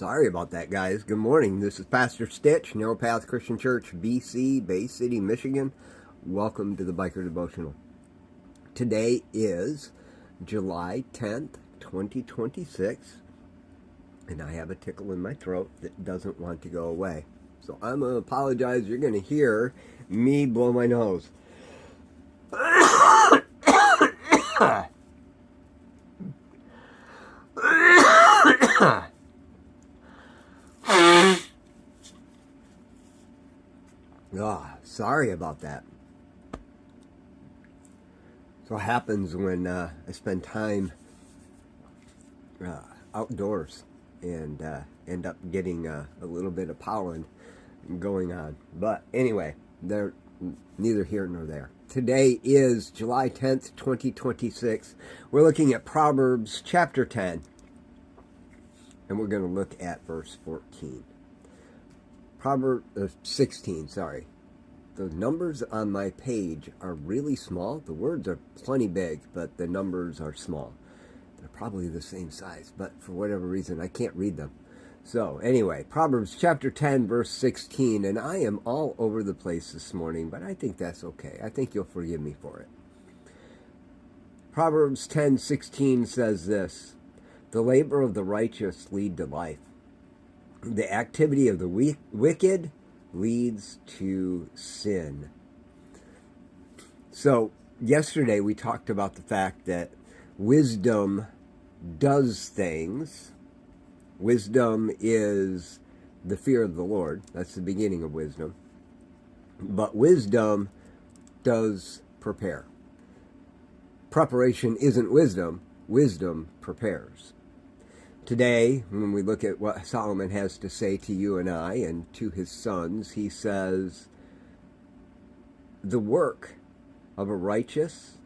Sorry about that, guys. Good morning. This is Pastor Stitch, Narrow Path Christian Church, BC, Bay City, Michigan. Welcome to the Biker Devotional. Today is July 10th, 2026, and I have a tickle in my throat that doesn't want to go away. So I'm going to apologize. You're going to hear me blow my nose. Sorry about that. So what happens when I spend time outdoors and end up getting a little bit of pollen going on. But anyway, they're neither here nor there. Today is July 10th, 2026. We're looking at Proverbs chapter 10, and we're going to look at verse 14. Proverbs 16, sorry. The numbers on my page are really small. The words are plenty big, but the numbers are small. They're probably the same size, but for whatever reason, I can't read them. So anyway, Proverbs chapter 10, verse 16, and I am all over the place this morning, but I think that's okay. I think you'll forgive me for it. Proverbs 10:16 says this, "The labor of the righteous lead to life. The activity of the wicked leads to sin." So yesterday we talked about the fact that wisdom does things. Wisdom is the fear of the Lord. That's the beginning of wisdom. But wisdom does prepare. Preparation isn't wisdom. Wisdom prepares. Today, when we look at what Solomon has to say to you and I and to his sons, he says, the work of a righteous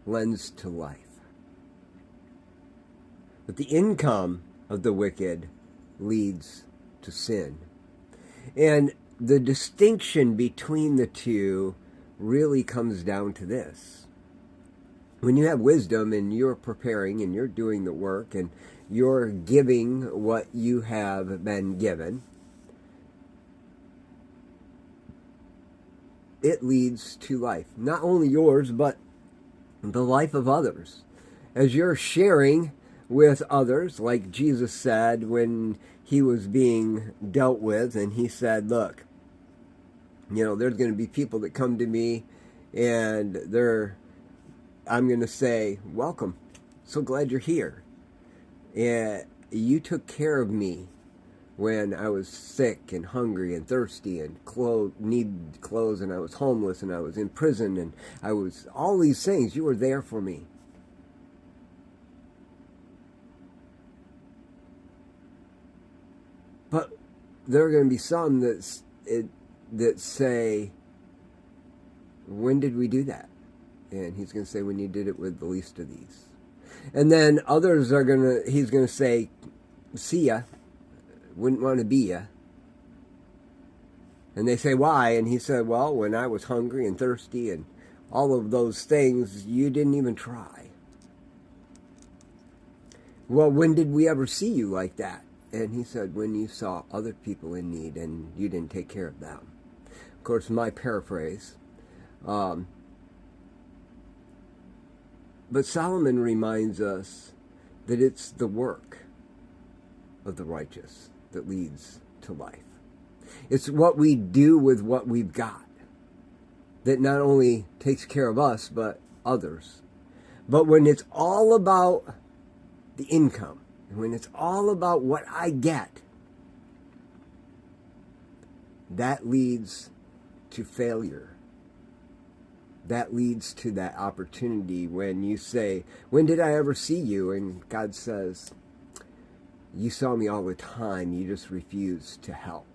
lends to life, but the income of the wicked leads to sin. And the distinction between the two really comes down to this. When you have wisdom and you're preparing and you're doing the work and you're giving what you have been given, it leads to life. Not only yours, but the life of others. As you're sharing with others, like Jesus said when he was being dealt with, and he said, look, there's going to be people that come to me and I'm going to say, welcome. So glad you're here. And you took care of me when I was sick and hungry and thirsty and needed clothes, and I was homeless and I was in prison and I was all these things. You were there for me. But there are going to be some that say, when did we do that? And he's going to say, when you did it with the least of these. And then others he's going to say, see ya, wouldn't want to be ya. And they say, why? And he said, well, when I was hungry and thirsty and all of those things, you didn't even try. Well, when did we ever see you like that? And he said, when you saw other people in need and you didn't take care of them. Of course, my paraphrase. But Solomon reminds us that it's the work of the righteous that leads to life. It's what we do with what we've got that not only takes care of us, but others. But when it's all about the income, and when it's all about what I get, that leads to failure. That leads to that opportunity when you say, when did I ever see you? And God says, you saw me all the time, you just refused to help.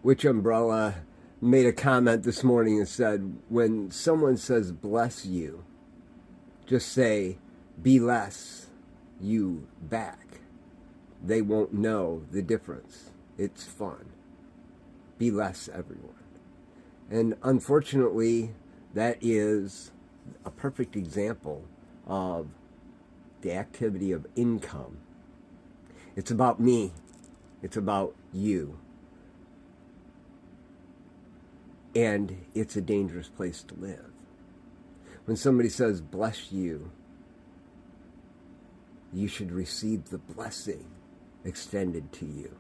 Witch Umbrella made a comment this morning and said, when someone says bless you, just say, be less you back. They won't know the difference. It's fun. Be less, everyone. And unfortunately, that is a perfect example of the activity of income. It's about me. It's about you. And it's a dangerous place to live. When somebody says, bless you, you should receive the blessing extended to you.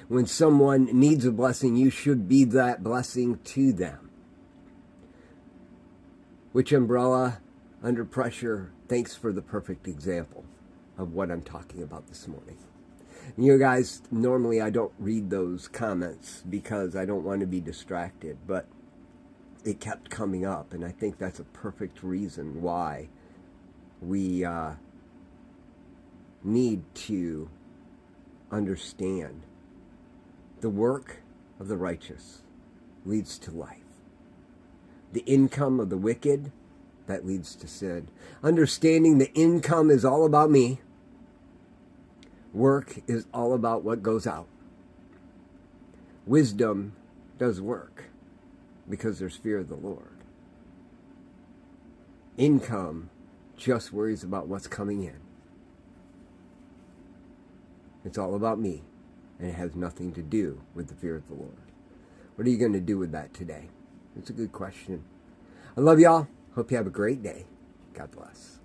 When someone needs a blessing, you should be that blessing to them. Witch umbrella, under pressure, thanks for the perfect example of what I'm talking about this morning. You guys, normally I don't read those comments because I don't want to be distracted, but it kept coming up, and I think that's a perfect reason why we need to understand the work of the righteous leads to life. The income of the wicked, that leads to sin. Understanding the income is all about me. Work is all about what goes out. Wisdom does work because there's fear of the Lord. Income just worries about what's coming in. It's all about me, and it has nothing to do with the fear of the Lord. What are you going to do with that today? It's a good question. I love y'all. Hope you have a great day. God bless.